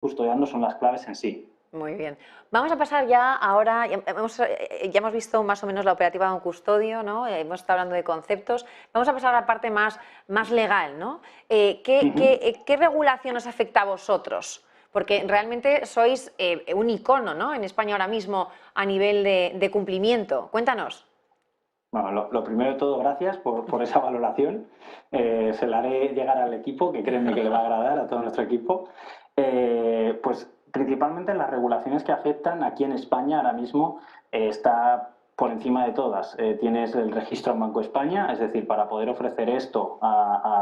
custodiando son las claves en sí. Muy bien. Vamos a pasar ya ahora, ya hemos visto más o menos la operativa de un custodio, ¿no? Hemos estado hablando de conceptos. Vamos a pasar a la parte más legal, ¿no? ¿Qué regulación os afecta a vosotros? Porque realmente sois un icono, ¿no? En España ahora mismo a nivel de cumplimiento. Cuéntanos. Bueno, lo primero de todo, gracias por esa valoración. Se la haré llegar al equipo, que créeme que le va a agradar a todo nuestro equipo. Pues principalmente las regulaciones que afectan aquí en España ahora mismo está por encima de todas. Tienes el registro en Banco España, es decir, para poder ofrecer esto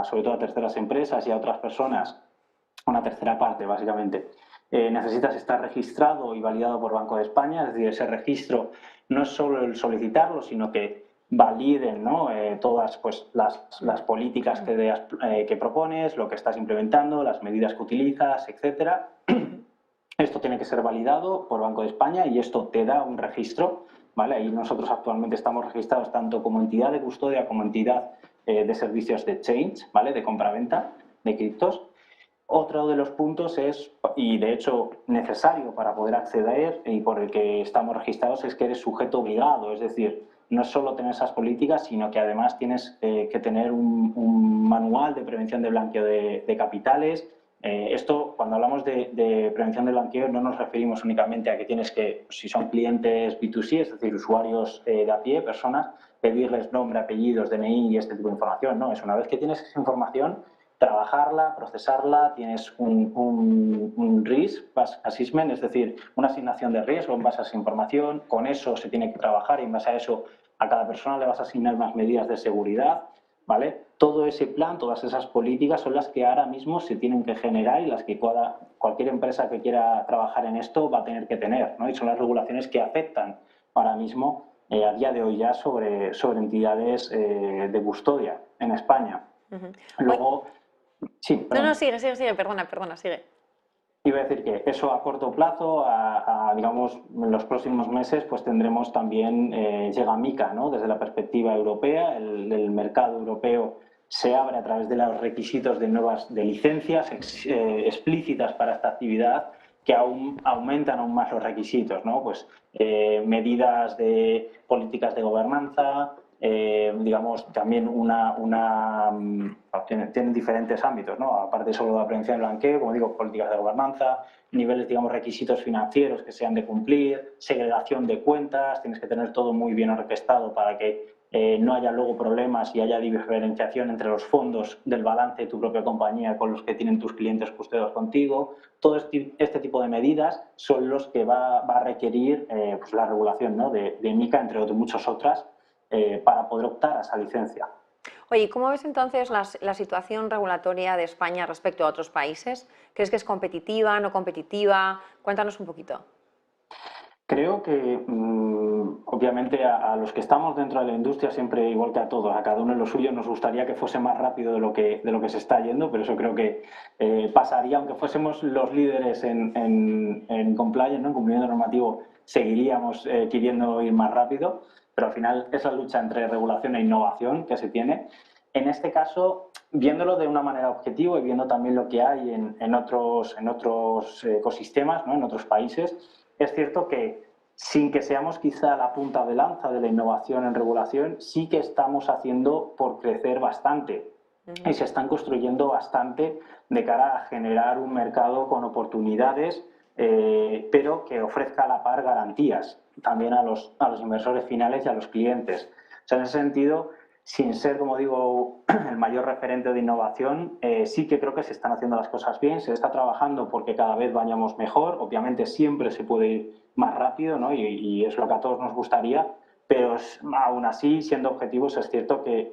sobre todo a terceras empresas y a otras personas, una tercera parte básicamente, necesitas estar registrado y validado por Banco de España, es decir, ese registro no es solo el solicitarlo, sino que validen, ¿no? Todas pues, las políticas que propones, lo que estás implementando, las medidas que utilizas, etcétera. Esto tiene que ser validado por Banco de España y esto te da un registro, ¿vale? Ahí nosotros actualmente estamos registrados tanto como entidad de custodia como entidad de servicios de exchange, ¿vale? De compraventa de criptos. Otro de los puntos es, y de hecho necesario para poder acceder y por el que estamos registrados, es que eres sujeto obligado, es decir, no es solo tener esas políticas, sino que además tienes que tener un manual de prevención de blanqueo de capitales. Esto, cuando hablamos de prevención de blanqueo, no nos referimos únicamente a que tienes que, si son clientes B2C, es decir, usuarios de a pie, personas, pedirles nombre, apellidos, DNI y este tipo de información. No, es una vez que tienes esa información, trabajarla, procesarla, tienes un risk assessment, es decir, una asignación de riesgo en base a esa información, con eso se tiene que trabajar y en base a eso a cada persona le vas a asignar unas medidas de seguridad, ¿vale? Todo ese plan, todas esas políticas son las que ahora mismo se tienen que generar y las que cualquier empresa que quiera trabajar en esto va a tener que tener, ¿no? Y son las regulaciones que afectan ahora mismo, a día de hoy ya, sobre entidades de custodia en España. Oye, Luego, sí, no, perdón. sigue, perdona, sigue. Iba a decir que eso a corto plazo, digamos, en los próximos meses, pues tendremos también, llega MiCA, ¿no? Desde la perspectiva europea, el mercado europeo se abre a través de los requisitos de licencias explícitas para esta actividad que aún aumentan aún más los requisitos, ¿no? Pues medidas de políticas de gobernanza, digamos, también tienen diferentes ámbitos, ¿no? Aparte solo de la prevención del blanqueo, como digo, políticas de gobernanza, niveles, digamos, requisitos financieros que se han de cumplir, segregación de cuentas, tienes que tener todo muy bien orquestado para que no haya luego problemas y haya diferenciación entre los fondos del balance de tu propia compañía con los que tienen tus clientes custodiados contigo. Todo este tipo de medidas son los que va a requerir pues la regulación, ¿no? de MiCA, entre muchas otras, para poder optar a esa licencia. Oye, ¿cómo ves entonces la situación regulatoria de España respecto a otros países? ¿Crees que es competitiva, no competitiva? Cuéntanos un poquito. Creo que, obviamente, a los que estamos dentro de la industria, siempre, igual que a todos, a cada uno en lo suyo, nos gustaría que fuese más rápido de lo que se está yendo, pero eso creo que pasaría, aunque fuésemos los líderes en compliance, ¿no? En cumplimiento normativo, seguiríamos queriendo ir más rápido, pero al final es la lucha entre regulación e innovación que se tiene. En este caso, viéndolo de una manera objetiva y viendo también lo que hay en otros ecosistemas, ¿no? En otros países, es cierto que sin que seamos quizá la punta de lanza de la innovación en regulación, sí que estamos haciendo por crecer bastante y se están construyendo bastante de cara a generar un mercado con oportunidades, pero que ofrezca a la par garantías también a los inversores finales y a los clientes. O sea, en ese sentido, sin ser, como digo, el mayor referente de innovación, sí que creo que se están haciendo las cosas bien, se está trabajando porque cada vez vayamos mejor, obviamente siempre se puede ir más rápido, ¿no? y es lo que a todos nos gustaría, pero aún así, siendo objetivos, es cierto que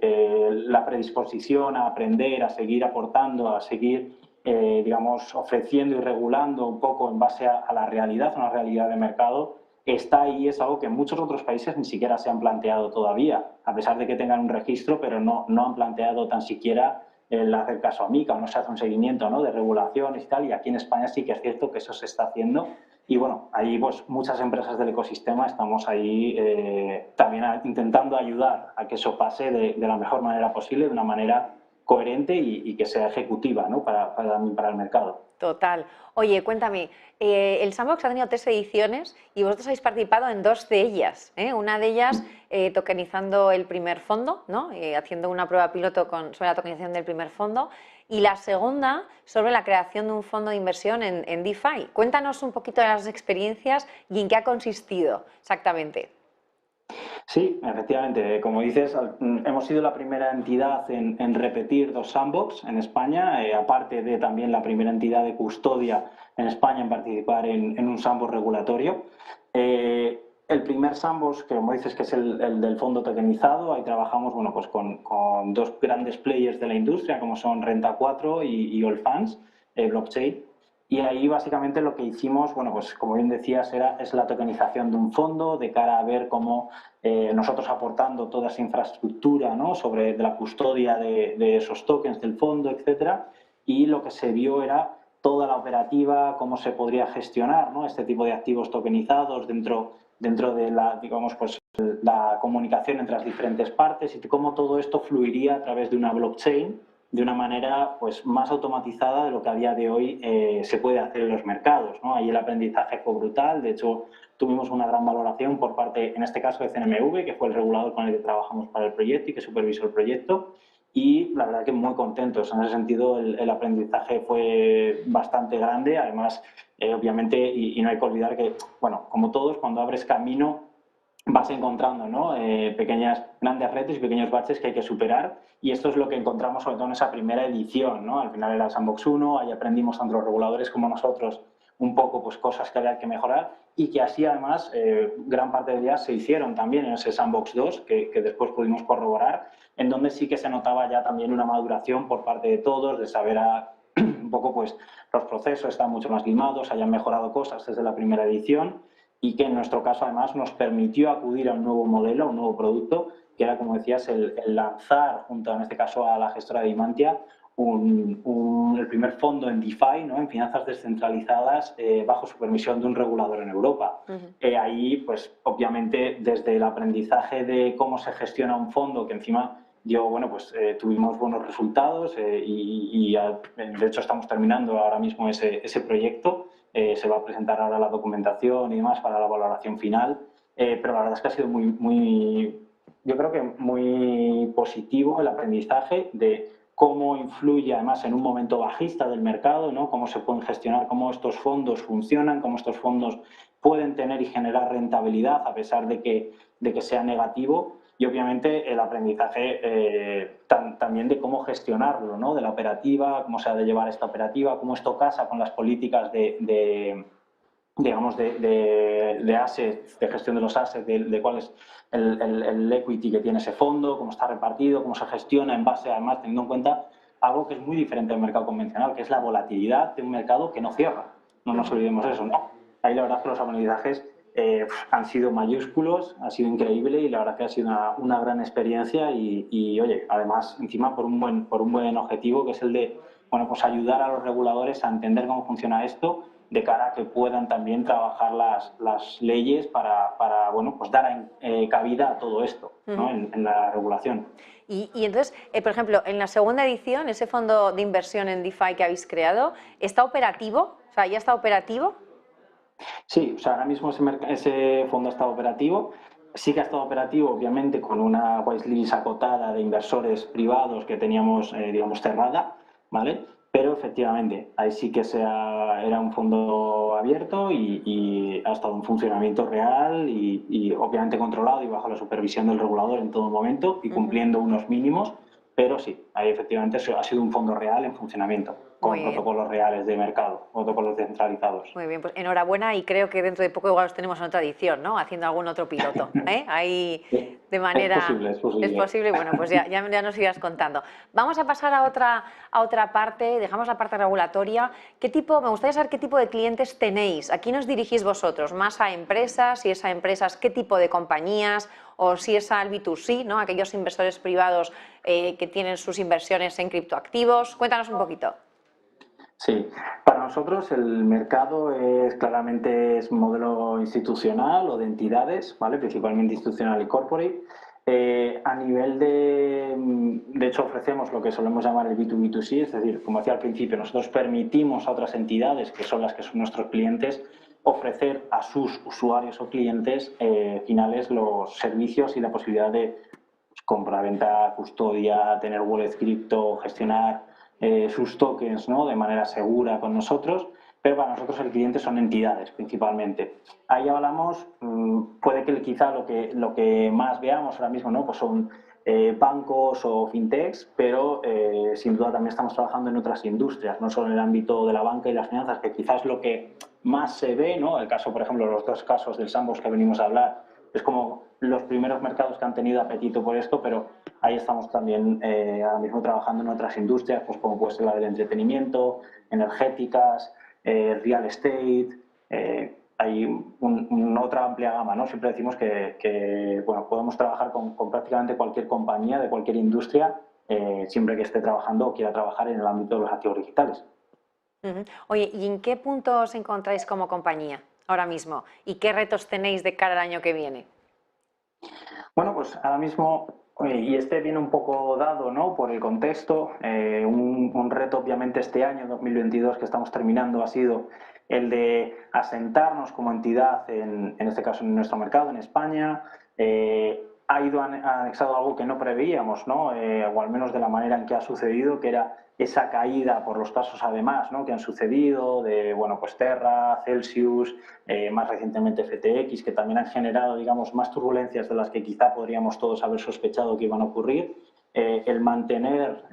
la predisposición a aprender, a seguir aportando, a seguir, digamos, ofreciendo y regulando un poco en base a la realidad, a una realidad de mercado, está ahí, es algo que en muchos otros países ni siquiera se han planteado todavía, a pesar de que tengan un registro, pero no han planteado tan siquiera el hacer caso a MiCA, no se hace un seguimiento, ¿no? De regulaciones y tal, y aquí en España sí que es cierto que eso se está haciendo, y bueno, ahí pues muchas empresas del ecosistema estamos ahí también intentando ayudar a que eso pase de la mejor manera posible, de una manera coherente y que sea ejecutiva, ¿no? para el mercado. Total. Oye, cuéntame, el Sandbox ha tenido 3 ediciones y vosotros habéis participado en 2 de ellas. Una de ellas tokenizando el primer fondo, ¿no? Haciendo una prueba piloto sobre la tokenización del primer fondo, y la segunda sobre la creación de un fondo de inversión en DeFi. Cuéntanos un poquito de las experiencias y en qué ha consistido exactamente. Sí, efectivamente. Como dices, hemos sido la primera entidad en repetir 2 sandbox en España, aparte de también la primera entidad de custodia en España en participar en un sandbox regulatorio. El primer sandbox, que como dices, que es el del fondo tokenizado, ahí trabajamos bueno, pues con 2 grandes players de la industria, como son Renta 4 y Allfunds, blockchain. Y ahí básicamente lo que hicimos, bueno, pues como bien decías, es la tokenización de un fondo de cara a ver cómo nosotros aportando toda esa infraestructura, ¿no? de la custodia de esos tokens del fondo, etcétera, y lo que se vio era toda la operativa, cómo se podría gestionar, ¿no? Este tipo de activos tokenizados dentro de la, digamos, pues, la comunicación entre las diferentes partes y cómo todo esto fluiría a través de una blockchain de una manera pues, más automatizada de lo que a día de hoy se puede hacer en los mercados, ¿no? Ahí el aprendizaje fue brutal, de hecho tuvimos una gran valoración por parte, en este caso, de CNMV, que fue el regulador con el que trabajamos para el proyecto y que supervisó el proyecto, y la verdad que muy contentos. En ese sentido, el aprendizaje fue bastante grande, además, obviamente, y no hay que olvidar que, bueno, como todos, cuando abres camino vas encontrando, ¿no? Grandes retos y pequeños baches que hay que superar, y esto es lo que encontramos sobre todo en esa primera edición, ¿no? Al final era el Sandbox 1, ahí aprendimos tanto los reguladores como nosotros un poco pues, cosas que había que mejorar y que así además gran parte de ellas se hicieron también en ese Sandbox 2 que después pudimos corroborar, en donde sí que se notaba ya también una maduración por parte de todos, de saber un poco pues los procesos están mucho más limados, hayan mejorado cosas desde la primera edición y que en nuestro caso además nos permitió acudir a un nuevo modelo, a un nuevo producto, que era, como decías, el lanzar, junto en este caso a la gestora de Imantia, el primer fondo en DeFi, ¿no? En finanzas descentralizadas, bajo supervisión de un regulador en Europa. Ahí, pues, obviamente, desde el aprendizaje de cómo se gestiona un fondo, que encima tuvimos buenos resultados y de hecho estamos terminando ahora mismo ese proyecto. Se va a presentar ahora la documentación y demás para la valoración final, pero la verdad es que ha sido yo creo que muy positivo el aprendizaje de cómo influye además en un momento bajista del mercado, ¿no? Cómo se pueden gestionar, cómo estos fondos funcionan, cómo estos fondos pueden tener y generar rentabilidad a pesar de que sea negativo, y obviamente el aprendizaje también de cómo gestionarlo, ¿no? De la operativa, cómo se ha de llevar esta operativa, cómo esto casa con las políticas de assets, de gestión de los assets, de cuál es el equity que tiene ese fondo, cómo está repartido, cómo se gestiona en base, además, teniendo en cuenta algo que es muy diferente del mercado convencional, que es la volatilidad de un mercado que no cierra. No nos olvidemos eso, ¿no? Ahí la verdad es que los aprendizajes han sido mayúsculos, ha sido increíble y la verdad que ha sido una gran experiencia y, oye, además, encima por un buen objetivo, que es el de, bueno, pues ayudar a los reguladores a entender cómo funciona esto de cara a que puedan también trabajar las leyes para bueno, pues dar cabida a todo esto, ¿no? en la regulación. Y entonces, por ejemplo, en la segunda edición, ese fondo de inversión en DeFi que habéis creado, ¿está operativo? O sea, ¿ya está operativo? Sí, o sea, ahora mismo ese fondo está operativo. Sí que ha estado operativo, obviamente, con una whitelist acotada de inversores privados que teníamos, digamos, cerrada, ¿vale? Pero efectivamente, ahí sí que era un fondo abierto y ha estado en funcionamiento real y obviamente controlado y bajo la supervisión del regulador en todo momento y cumpliendo unos mínimos, pero sí, ahí efectivamente ha sido un fondo real en funcionamiento, con protocolos reales de mercado, protocolos descentralizados. Muy bien, pues enhorabuena y creo que dentro de poco igual os tenemos en otra edición, ¿no? Haciendo algún otro piloto, ¿eh? Ahí de manera... Es posible, es posible. Es posible, bueno, pues ya nos irás contando. Vamos a pasar a otra parte, dejamos la parte regulatoria. Me gustaría saber qué tipo de clientes tenéis. ¿A quién os dirigís vosotros? ¿Más a empresas? Si es a empresas, ¿qué tipo de compañías? O si es al B2C, ¿no? Aquellos inversores privados que tienen sus inversiones en criptoactivos. Cuéntanos un poquito. Sí, para nosotros el mercado claramente es modelo institucional o de entidades, ¿vale? Principalmente institucional y corporate. A nivel de hecho, ofrecemos lo que solemos llamar el B2B2C, es decir, como decía al principio, nosotros permitimos a otras entidades, que son las que son nuestros clientes, ofrecer a sus usuarios o clientes finales los servicios y la posibilidad de compra-venta, custodia, tener wallet cripto, gestionar sus tokens, ¿no?, de manera segura con nosotros, pero para nosotros el cliente son entidades principalmente. Ahí hablamos, puede que quizá lo que más veamos ahora mismo, ¿no?, pues son bancos o fintechs, pero sin duda también estamos trabajando en otras industrias, no solo en el ámbito de la banca y las finanzas, que quizás es lo que más se ve, ¿no? El caso, por ejemplo, los dos casos del Sandbox que venimos a hablar, es como los primeros mercados que han tenido apetito por esto, pero ahí estamos también ahora mismo trabajando en otras industrias, pues como puede ser la del entretenimiento, energéticas, real estate, hay una otra amplia gama, ¿no? Siempre decimos que bueno, podemos trabajar con prácticamente cualquier compañía de cualquier industria, siempre que esté trabajando o quiera trabajar en el ámbito de los activos digitales. Oye, ¿y en qué punto os encontráis como compañía ahora mismo? ¿Y qué retos tenéis de cara al año que viene? Bueno, pues ahora mismo, y este viene un poco dado, ¿no?, por el contexto, un reto obviamente este año 2022 que estamos terminando ha sido el de asentarnos como entidad, en este caso en nuestro mercado, en España. Ha ido anexado algo que no preveíamos, ¿no?, o al menos de la manera en que ha sucedido, que era esa caída por los casos además, ¿no?, que han sucedido de, bueno, pues Terra, Celsius, más recientemente FTX, que también han generado, digamos, más turbulencias de las que quizá podríamos todos haber sospechado que iban a ocurrir. El mantener,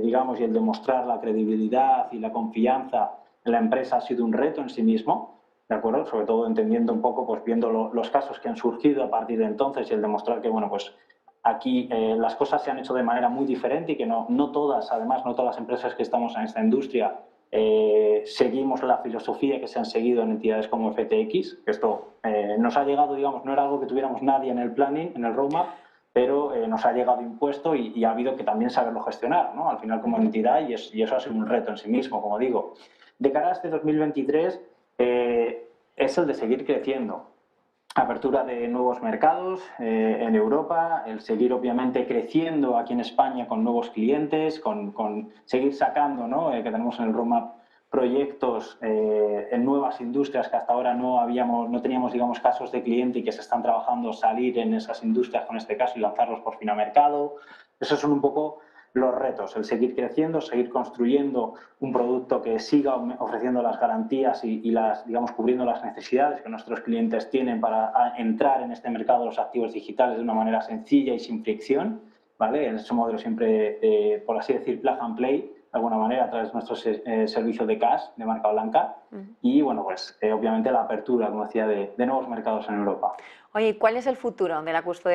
digamos, y el demostrar la credibilidad y la confianza en la empresa ha sido un reto en sí mismo, ¿de acuerdo? Sobre todo entendiendo un poco, pues viendo los casos que han surgido a partir de entonces y el demostrar que, bueno, pues aquí las cosas se han hecho de manera muy diferente y que no todas, además, no todas las empresas que estamos en esta industria seguimos la filosofía que se han seguido en entidades como FTX. Esto nos ha llegado, digamos, no era algo que tuviéramos nadie en el planning, en el roadmap, pero nos ha llegado impuesto y ha habido que también saberlo gestionar, ¿no?, al final como entidad, y eso ha sido un reto en sí mismo, como digo. De cara a este 2023 es el de seguir creciendo. Apertura de nuevos mercados en Europa, el seguir obviamente creciendo aquí en España con nuevos clientes, con seguir sacando, ¿no?, que tenemos en el roadmap proyectos en nuevas industrias que hasta ahora no teníamos, digamos, casos de cliente y que se están trabajando salir en esas industrias con este caso y lanzarlos por fin a mercado. Esos son un poco los retos, el seguir creciendo, seguir construyendo un producto que siga ofreciendo las garantías y las, digamos, cubriendo las necesidades que nuestros clientes tienen para entrar en este mercado de los activos digitales de una manera sencilla y sin fricción, ¿vale? En ese modelo siempre, por así decir, plug and play, de alguna manera, a través de nuestro servicio de cash de marca blanca. Y, bueno, pues obviamente la apertura, como decía, de nuevos mercados en Europa. Oye, ¿cuál es el futuro de la custodia